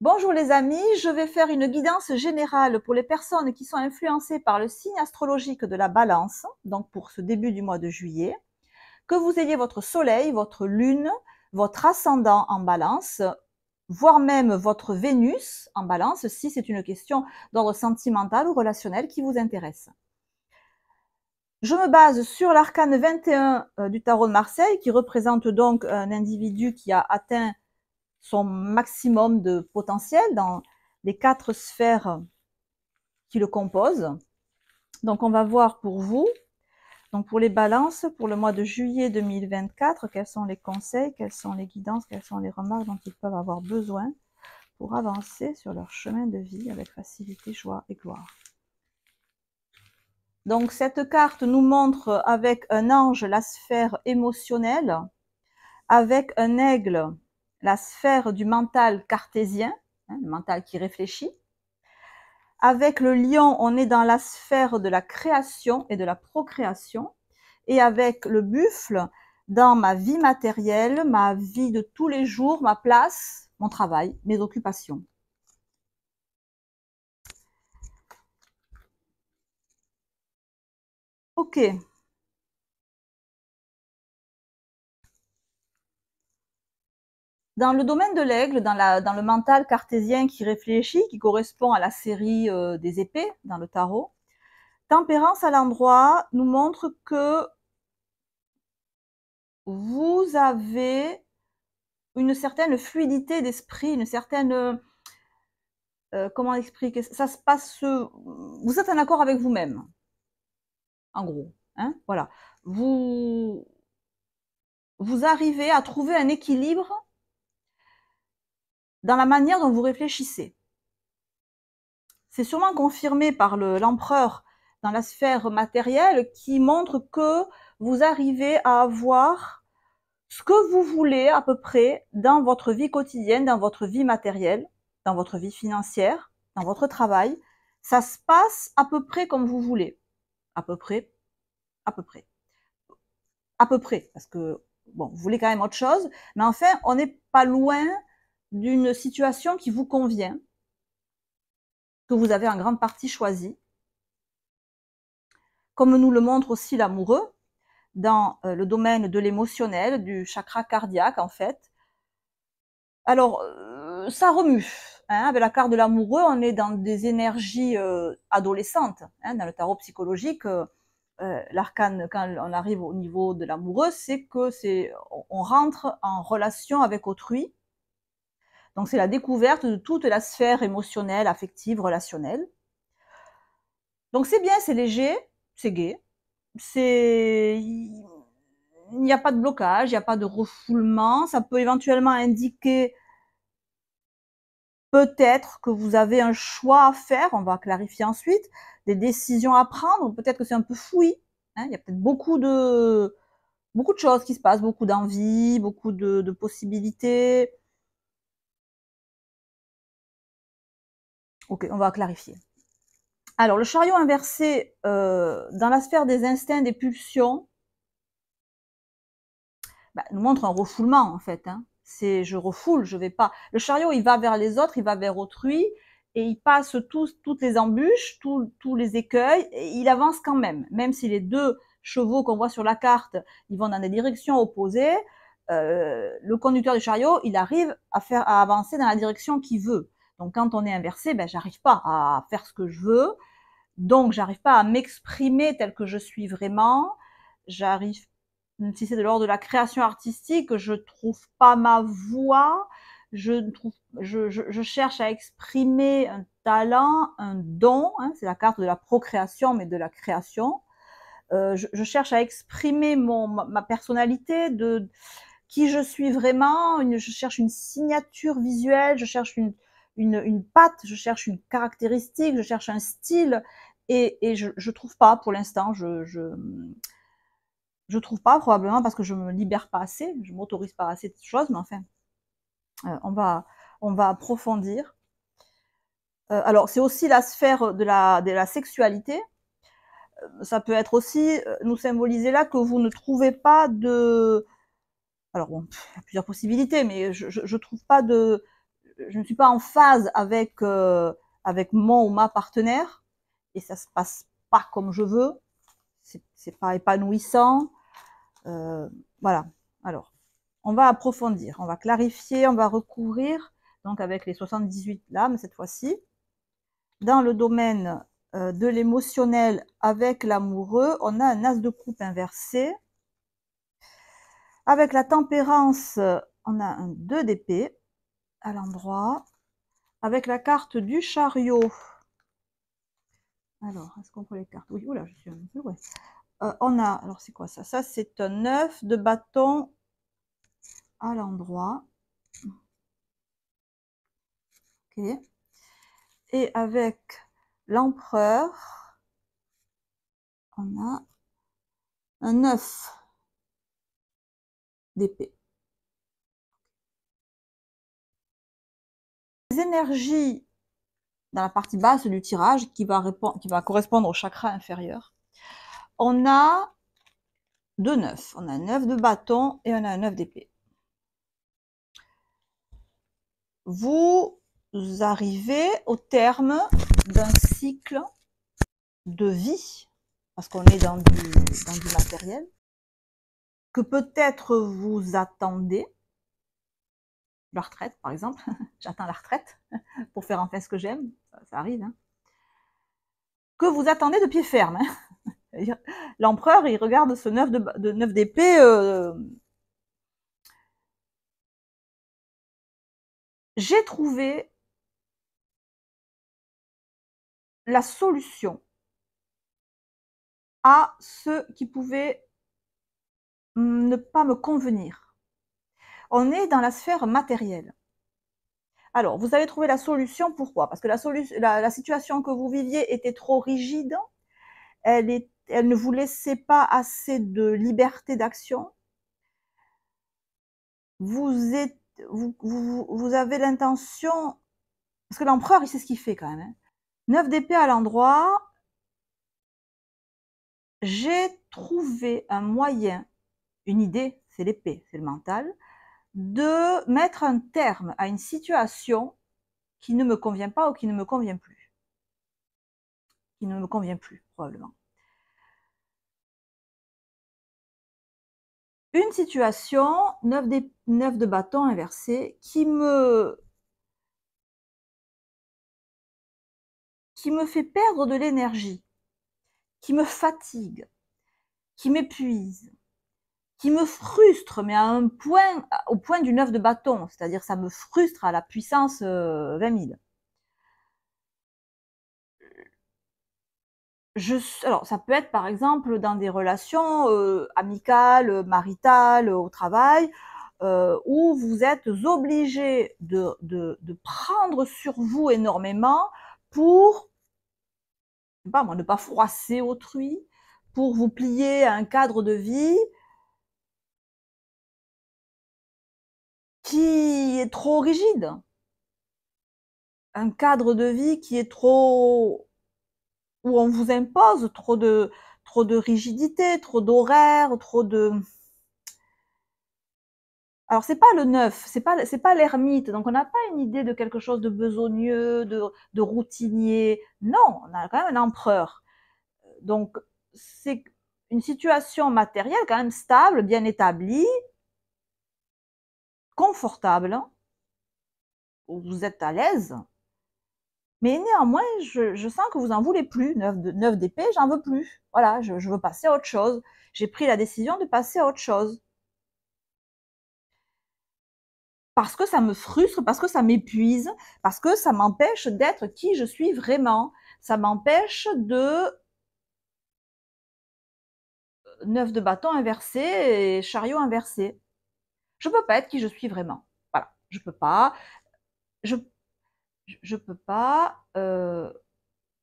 Bonjour les amis, je vais faire une guidance générale pour les personnes qui sont influencées par le signe astrologique de la Balance, donc pour ce début du mois de juillet. Que vous ayez votre soleil, votre lune, votre ascendant en Balance, voire même votre Vénus en Balance, si c'est une question d'ordre sentimental ou relationnel qui vous intéresse. Je me base sur l'arcane 21 du tarot de Marseille, qui représente donc un individu qui a atteint son maximum de potentiel dans les 4 sphères qui le composent. Donc on va voir pour vous, donc pour les balances, pour le mois de juillet 2024, quels sont les conseils, quelles sont les guidances, quelles sont les remarques dont ils peuvent avoir besoin pour avancer sur leur chemin de vie avec facilité, joie et gloire. Donc cette carte nous montre avec un ange la sphère émotionnelle, avec un aigle la sphère du mental cartésien, le mental qui réfléchit. Avec le lion, on est dans la sphère de la création et de la procréation. Et avec le buffle, dans ma vie matérielle, ma vie de tous les jours, ma place, mon travail, mes occupations. Ok. Dans le domaine de l'aigle, dans le mental cartésien qui réfléchit, qui correspond à la série des épées dans le tarot, Tempérance à l'endroit nous montre que vous avez une certaine fluidité d'esprit, une certaine... comment expliquer ça? Se passe... vous êtes en accord avec vous-même, en gros. Hein, voilà. Vous arrivez à trouver un équilibre dans la manière dont vous réfléchissez. C'est sûrement confirmé par l'empereur dans la sphère matérielle qui montre que vous arrivez à avoir ce que vous voulez à peu près dans votre vie quotidienne, dans votre vie matérielle, dans votre vie financière, dans votre travail. Ça se passe à peu près comme vous voulez. À peu près, à peu près. À peu près, parce que, bon, vous voulez quand même autre chose, mais enfin, on n'est pas loin d'une situation qui vous convient, que vous avez en grande partie choisie, comme nous le montre aussi l'amoureux, dans le domaine de l'émotionnel, du chakra cardiaque, en fait. Alors, ça remue. Hein, avec la carte de l'amoureux, on est dans des énergies adolescentes. Hein, dans le tarot psychologique, l'arcane, quand on arrive au niveau de l'amoureux, c'est que on rentre en relation avec autrui. Donc, c'est la découverte de toute la sphère émotionnelle, affective, relationnelle. Donc, c'est bien, c'est léger, c'est gai. Il n'y a pas de blocage, il n'y a pas de refoulement. Ça peut éventuellement indiquer peut-être que vous avez un choix à faire, on va clarifier ensuite, des décisions à prendre, peut-être que c'est un peu fouillis, hein, il y a peut-être beaucoup de choses qui se passent, beaucoup d'envie, beaucoup de possibilités. Ok, on va clarifier. Alors, le chariot inversé, dans la sphère des instincts, des pulsions, nous montre un refoulement, en fait. Hein. C'est je refoule, je vais pas. Le chariot, il va vers les autres, il va vers autrui, et il passe toutes les embûches, tous les écueils, et il avance quand même. Même si les deux chevaux qu'on voit sur la carte, ils vont dans des directions opposées, le conducteur du chariot, il arrive à avancer dans la direction qu'il veut. Donc quand on est inversé, j'arrive pas à faire ce que je veux, donc j'arrive pas à m'exprimer tel que je suis vraiment, j'arrive, si c'est de l'ordre de la création artistique, je trouve pas ma voix, je cherche à exprimer un talent, un don, hein, c'est la carte de la procréation, mais de la création. Je cherche à exprimer ma personnalité, de qui je suis vraiment, je cherche une signature visuelle, je cherche une patte, je cherche une caractéristique, je cherche un style, et je trouve pas pour l'instant, je trouve pas, probablement parce que je me libère pas assez, je m'autorise pas assez de choses, mais enfin, on va approfondir. Alors, c'est aussi la sphère de la sexualité. Ça peut être aussi nous symboliser là que vous ne trouvez pas de... Alors bon, il y a plusieurs possibilités, mais je trouve pas de... je ne suis pas en phase avec, avec mon ou ma partenaire, et ça se passe pas comme je veux, c'est pas épanouissant. Voilà. Alors, on va approfondir, on va clarifier, on va recouvrir, donc avec les 78 lames cette fois-ci, dans le domaine de l'émotionnel avec l'amoureux, on a un as de coupe inversé. Avec la tempérance, on a un 2 d'épée à l'endroit. Avec la carte du chariot, alors, est-ce qu'on prend les cartes? Oui, oula, je suis un peu loin. On a, alors c'est quoi ça? Ça, c'est un 9 de bâton à l'endroit. Ok. Et avec l'empereur, on a un 9 d'épée. Les énergies dans la partie basse du tirage qui va correspondre au chakra inférieur. On a 2 9. On a un 9 de bâton et on a un 9 d'épée. Vous arrivez au terme d'un cycle de vie, parce qu'on est dans du matériel, que peut-être vous attendez, la retraite par exemple, j'attends la retraite pour faire enfin ce que j'aime, ça arrive, hein. Que vous attendez de pied ferme. Hein. L'empereur, il regarde ce 9 d'épée, j'ai trouvé la solution à ce qui pouvait ne pas me convenir. On est dans la sphère matérielle. Alors, vous avez trouvé la solution, pourquoi? Parce que la situation que vous viviez était trop rigide, elle ne vous laissait pas assez de liberté d'action. Vous avez l'intention, parce que l'empereur, il sait ce qu'il fait quand même, hein. 9 d'épée à l'endroit, j'ai trouvé un moyen, une idée, c'est l'épée, c'est le mental, de mettre un terme à une situation qui ne me convient pas ou qui ne me convient plus. Qui ne me convient plus, probablement. Une situation, 9 de bâton inversé, qui me fait perdre de l'énergie, qui me fatigue, qui m'épuise, qui me frustre, mais à un point, au point du 9 de bâton, c'est-à-dire ça me frustre à la puissance 20 000. Alors, ça peut être par exemple dans des relations amicales, maritales, au travail, où vous êtes obligé de prendre sur vous énormément pour, je sais pas moi, ne pas froisser autrui, pour vous plier à un cadre de vie qui est trop rigide. Un cadre de vie qui est trop, où on vous impose trop de rigidité, trop d'horaires, trop de... Alors c'est pas le neuf, c'est pas l'ermite, donc on n'a pas une idée de quelque chose de besogneux, de routinier. Non, on a quand même un empereur. Donc c'est une situation matérielle quand même stable, bien établie, confortable, où vous êtes à l'aise. Mais néanmoins, je sens que vous en voulez plus. 9 d'épée, j'en veux plus. Voilà, je veux passer à autre chose. J'ai pris la décision de passer à autre chose. Parce que ça me frustre, parce que ça m'épuise, parce que ça m'empêche d'être qui je suis vraiment. Ça m'empêche de 9 de bâton inversé et chariot inversé. Je peux pas être qui je suis vraiment. Voilà, je peux pas. Je peux pas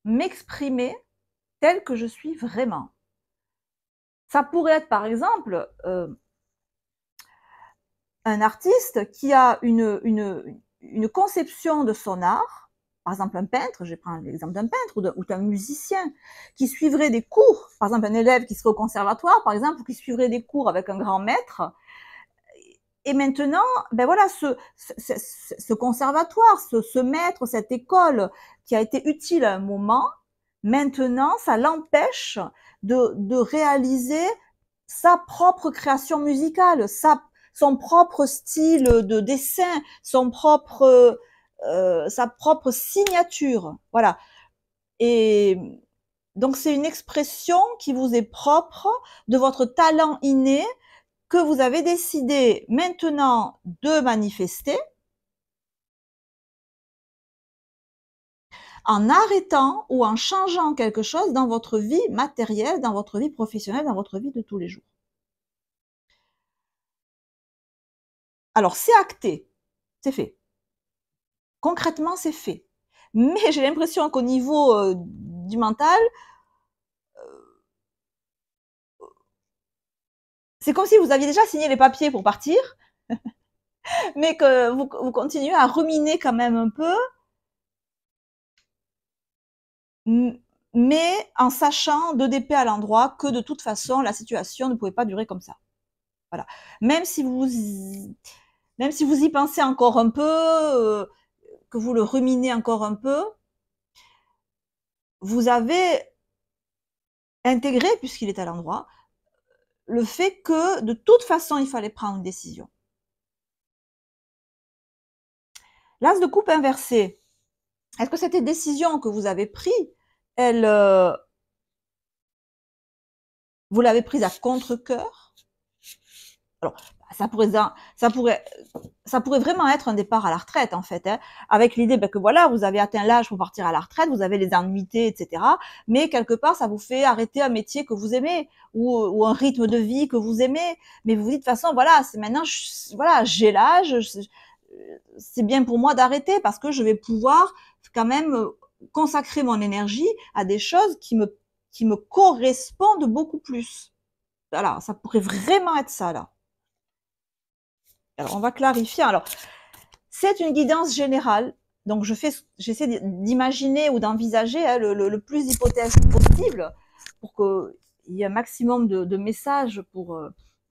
m'exprimer tel que je suis vraiment. Ça pourrait être par exemple un artiste qui a une conception de son art, par exemple un peintre, je vais prendre l'exemple d'un peintre ou d'un musicien, qui suivrait des cours, par exemple un élève qui serait au conservatoire, par exemple, ou qui suivrait des cours avec un grand maître, Et maintenant, ben voilà, ce conservatoire, ce maître, cette école qui a été utile à un moment, maintenant, ça l'empêche de réaliser sa propre création musicale, son propre style de dessin, sa propre signature. Voilà. Et donc, c'est une expression qui vous est propre de votre talent inné que vous avez décidé maintenant de manifester en arrêtant ou en changeant quelque chose dans votre vie matérielle, dans votre vie professionnelle, dans votre vie de tous les jours. Alors, c'est acté, c'est fait. Concrètement, c'est fait. Mais j'ai l'impression qu'au niveau du mental, c'est comme si vous aviez déjà signé les papiers pour partir, mais que vous continuez à ruminer quand même un peu, mais en sachant de d'épée à l'endroit que de toute façon, la situation ne pouvait pas durer comme ça. Voilà. Même si vous y pensez encore un peu, que vous le ruminez encore un peu, vous avez intégré, puisqu'il est à l'endroit, le fait que de toute façon, il fallait prendre une décision. L'as de coupe inversé, est-ce que cette décision que vous avez prise, vous l'avez prise à contre-cœur? Alors, ça pourrait vraiment être un départ à la retraite, en fait, hein, avec l'idée que voilà, vous avez atteint l'âge pour partir à la retraite, vous avez les annuités, etc. Mais quelque part, ça vous fait arrêter un métier que vous aimez ou un rythme de vie que vous aimez. Mais vous vous dites de toute façon, voilà, c'est maintenant, voilà, j'ai l'âge, c'est bien pour moi d'arrêter parce que je vais pouvoir quand même consacrer mon énergie à des choses qui me correspondent beaucoup plus. Voilà, ça pourrait vraiment être ça, là. Alors, on va clarifier. Alors, c'est une guidance générale. Donc, j'essaie d'imaginer ou d'envisager le plus d'hypothèses possible pour qu'il y ait un maximum de messages pour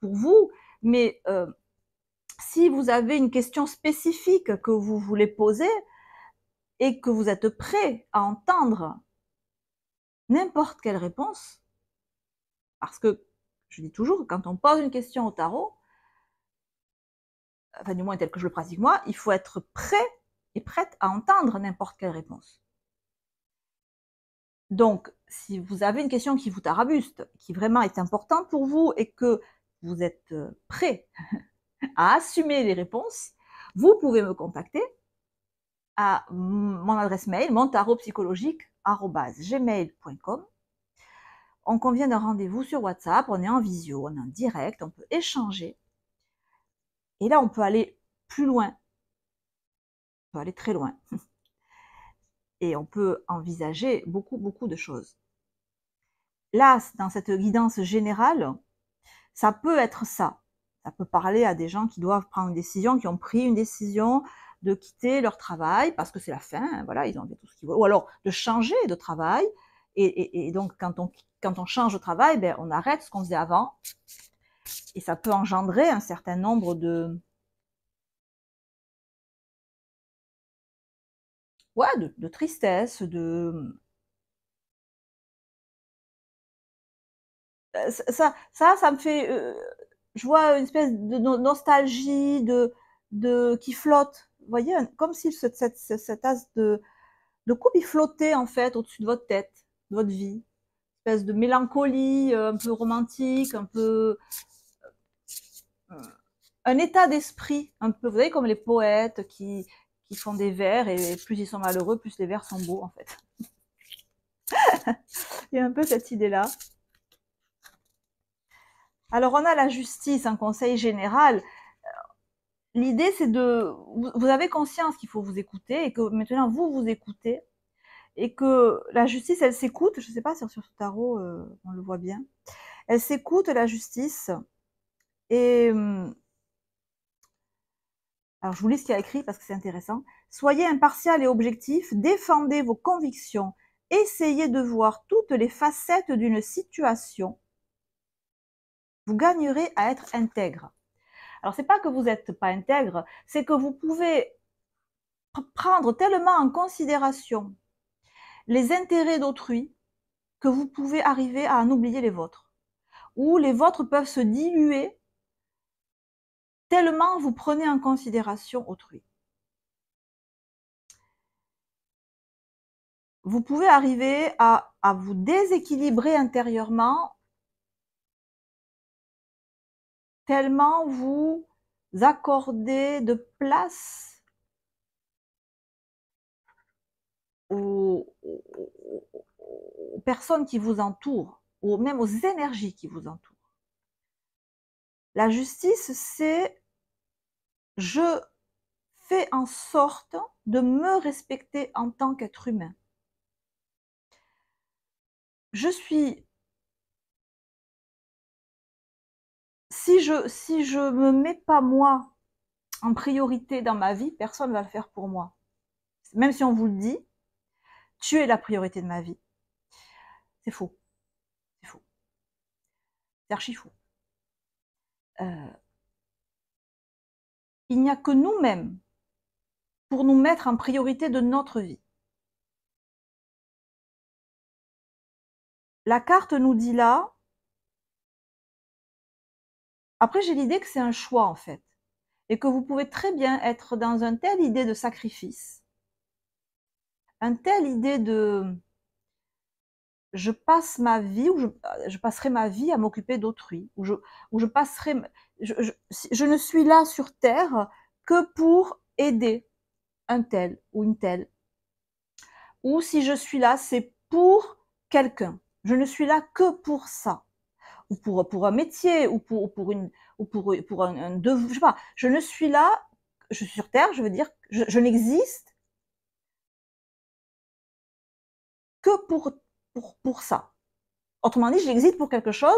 vous. Mais si vous avez une question spécifique que vous voulez poser et que vous êtes prêt à entendre n'importe quelle réponse, parce que je dis toujours, quand on pose une question au tarot, enfin du moins tel que je le pratique moi, il faut être prêt et prête à entendre n'importe quelle réponse. Donc, si vous avez une question qui vous tarabuste, qui vraiment est importante pour vous et que vous êtes prêt à assumer les réponses, vous pouvez me contacter à mon adresse mail, montarotpsychologique@gmail.com. On convient d'un rendez-vous sur WhatsApp, on est en visio, on est en direct, on peut échanger. Et là, on peut aller plus loin. On peut aller très loin. Et on peut envisager beaucoup, beaucoup de choses. Là, dans cette guidance générale, ça peut être ça. Ça peut parler à des gens qui doivent prendre une décision, qui ont pris une décision de quitter leur travail parce que c'est la fin, hein, voilà, ils ont fait tout ce qu'ils veulent. Ou alors de changer de travail. Et donc, quand on change de travail, ben, on arrête ce qu'on faisait avant. Et ça peut engendrer un certain nombre de tristesse, ça me fait, je vois une espèce de nostalgie, qui flotte. Vous voyez, comme si cet as de coupe, il flottait en fait au-dessus de votre tête, de votre vie. Une espèce de mélancolie, un peu romantique, un peu un état d'esprit, un peu. Vous savez, comme les poètes qui font des vers et plus ils sont malheureux, plus les vers sont beaux en fait. Il y a un peu cette idée-là. Alors on a la justice, un conseil général. L'idée, c'est vous avez conscience qu'il faut vous écouter et que maintenant vous vous écoutez et que la justice, elle s'écoute. Je ne sais pas si sur ce tarot, on le voit bien. Elle s'écoute, la justice. Et alors je vous lis ce qu'il y a écrit parce que c'est intéressant. Soyez impartial et objectif, défendez vos convictions, essayez de voir toutes les facettes d'une situation. Vous gagnerez à être intègre. Alors, c'est pas que vous n'êtes pas intègre, c'est que vous pouvez prendre tellement en considération les intérêts d'autrui que vous pouvez arriver à en oublier les vôtres. Ou les vôtres peuvent se diluer tellement vous prenez en considération autrui. Vous pouvez arriver à vous déséquilibrer intérieurement tellement vous accordez de place aux personnes qui vous entourent, ou même aux énergies qui vous entourent. La justice, c'est je fais en sorte de me respecter en tant qu'être humain. Je suis... Si je me mets pas moi en priorité dans ma vie, personne ne va le faire pour moi. Même si on vous le dit, tu es la priorité de ma vie. C'est faux. C'est faux. C'est archi faux. Il n'y a que nous-mêmes pour nous mettre en priorité de notre vie. La carte nous dit là, après j'ai l'idée que c'est un choix en fait, et que vous pouvez très bien être dans une telle idée de sacrifice, une telle idée de je passe ma vie, ou je passerai ma vie à m'occuper d'autrui, ou je passerai, je ne suis là sur Terre que pour aider un tel ou une telle. Ou si je suis là, c'est pour quelqu'un. Je ne suis là que pour ça. Ou pour un métier, ou pour un devoir, je sais pas. Je ne suis là, je suis sur Terre, je veux dire, je n'existe que pour ça. Autrement dit, j'existe pour quelque chose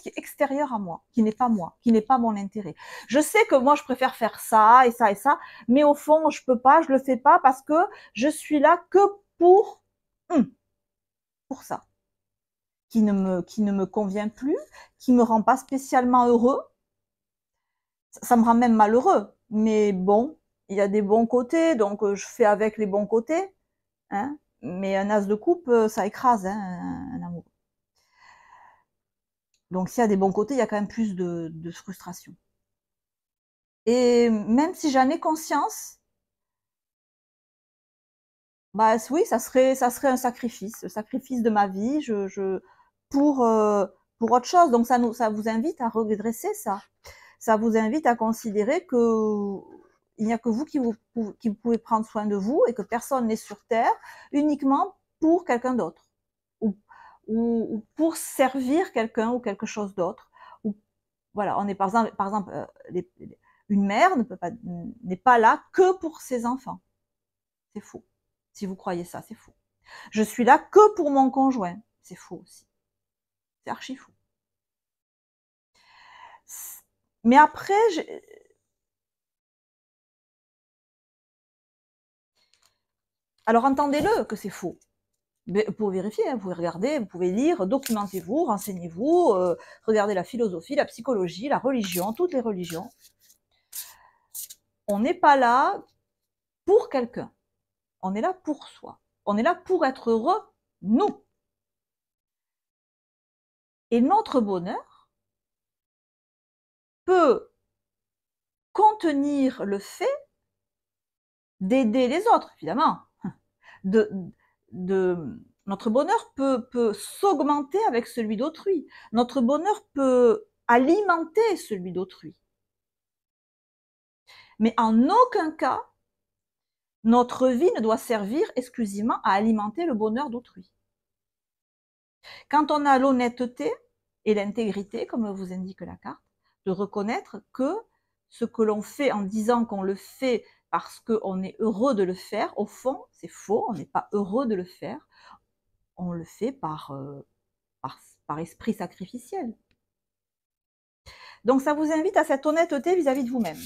qui est extérieur à moi, qui n'est pas moi, qui n'est pas mon intérêt. Je sais que moi, je préfère faire ça et ça et ça, mais au fond, je peux pas, je le fais pas parce que je suis là que pour ça, qui ne me convient plus, qui me rend pas spécialement heureux. Ça me rend même malheureux, mais bon, il y a des bons côtés, donc je fais avec les bons côtés, hein. Mais un as de coupe, ça écrase, hein, un amour. Donc s'il y a des bons côtés, il y a quand même plus de frustration. Et même si j'en ai conscience, bah oui, ça serait un sacrifice, le sacrifice de ma vie, pour autre chose. Donc ça vous invite à redresser ça. Ça vous invite à considérer que il n'y a que vous qui pouvez prendre soin de vous, et que personne n'est sur Terre uniquement pour quelqu'un d'autre, ou pour servir quelqu'un ou quelque chose d'autre. Voilà, on est par exemple une mère n'est pas là que pour ses enfants. C'est faux. Si vous croyez ça, c'est faux. Je suis là que pour mon conjoint. C'est faux aussi. C'est archi faux. Mais après, alors entendez-le que c'est faux. Mais vous pouvez vérifier, hein, vous pouvez regarder, vous pouvez lire, documentez-vous, renseignez-vous, regardez la philosophie, la psychologie, la religion, toutes les religions. On n'est pas là pour quelqu'un. On est là pour soi. On est là pour être heureux, nous. Et notre bonheur peut contenir le fait d'aider les autres, évidemment. Notre bonheur peut s'augmenter avec celui d'autrui. Notre bonheur peut alimenter celui d'autrui. Mais en aucun cas, notre vie ne doit servir exclusivement à alimenter le bonheur d'autrui. Quand on a l'honnêteté et l'intégrité, comme vous indique la carte, de reconnaître que ce que l'on fait en disant qu'on le fait parce qu'on est heureux de le faire, au fond, c'est faux, on n'est pas heureux de le faire, on le fait par esprit sacrificiel. Donc ça vous invite à cette honnêteté vis-à-vis de vous-même.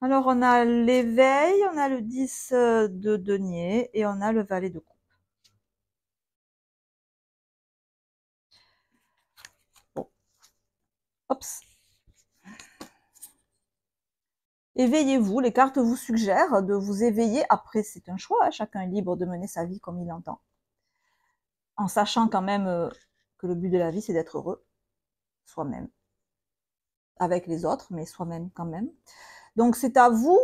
Alors, on a l'éveil, on a le 10 de denier et on a le valet de coupe. Bon. Ops. Éveillez-vous, les cartes vous suggèrent de vous éveiller. Après, c'est un choix, hein, chacun est libre de mener sa vie comme il l'entend. En sachant quand même que le but de la vie, c'est d'être heureux, soi-même. Avec les autres, mais soi-même quand même. Donc, c'est à vous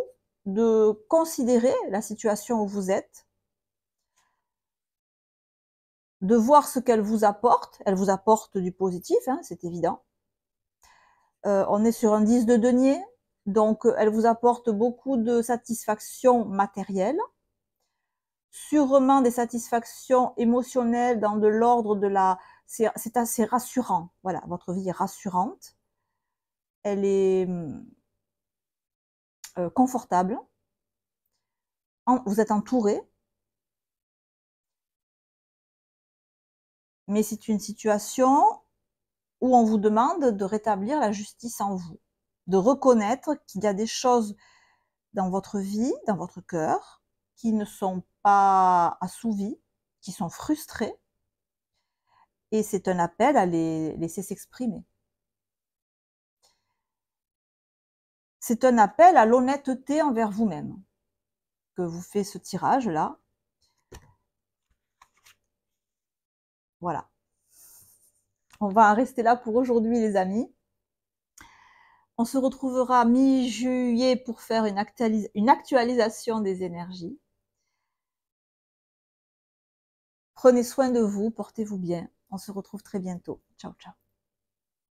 de considérer la situation où vous êtes, de voir ce qu'elle vous apporte. Elle vous apporte du positif, hein, c'est évident. On est sur un 10 de denier, donc elle vous apporte beaucoup de satisfaction matérielle, sûrement des satisfactions émotionnelles dans de l'ordre de la... C'est assez rassurant, voilà, votre vie est rassurante, elle est confortable, vous êtes entouré, mais c'est une situation où on vous demande de rétablir la justice en vous, de reconnaître qu'il y a des choses dans votre vie, dans votre cœur, qui ne sont pas assouvies, qui sont frustrées, et c'est un appel à les laisser s'exprimer. C'est un appel à l'honnêteté envers vous-même que vous fait ce tirage-là. Voilà. On va en rester là pour aujourd'hui, les amis. On se retrouvera mi-juillet pour faire une actualisation des énergies. Prenez soin de vous, portez-vous bien. On se retrouve très bientôt. Ciao, ciao.